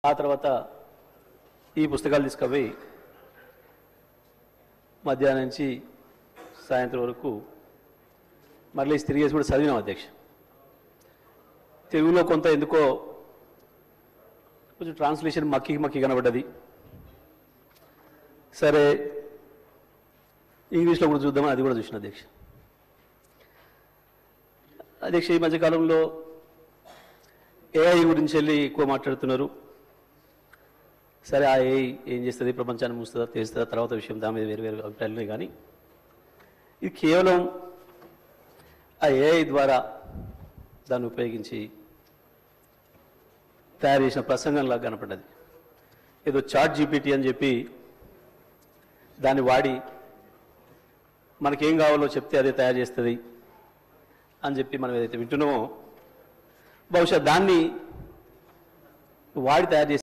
ఆ తర్వాత ఈ పుస్తకాలు తీసుకుపోయి మధ్యాహ్నం నుంచి సాయంత్రం వరకు మళ్ళీ తిరిగేసి కూడా చదివినాం అధ్యక్ష. తెలుగులో కొంత ఎందుకో కొంచెం ట్రాన్స్లేషన్ మక్కి కనబడ్డది. సరే ఇంగ్లీష్లో కూడా చూద్దామని అది కూడా చూసిన అధ్యక్ష. అధ్యక్ష, ఈ మధ్యకాలంలో ఏఐ గురించి వెళ్ళి ఎక్కువ మాట్లాడుతున్నారు. సరే, ఆ ఏఐ ఏం చేస్తుంది, ప్రపంచాన్ని మూస్తుందా తెలుస్తుందా తర్వాత విషయం, దాని మీద వేరు వేరు అభిప్రాయాలు. కానీ ఇది కేవలం ఆ ఏఐ ద్వారా దాన్ని ఉపయోగించి తయారు చేసిన ప్రసంగంలాగా కనపడ్డది. ఏదో చాట్ జీపీటీ అని చెప్పి దాన్ని వాడి మనకేం కావాలో చెప్తే అదే తయారు చేస్తుంది అని చెప్పి మనం ఏదైతే వింటున్నామో, బహుశా దాన్ని వాడి తయారు చేసి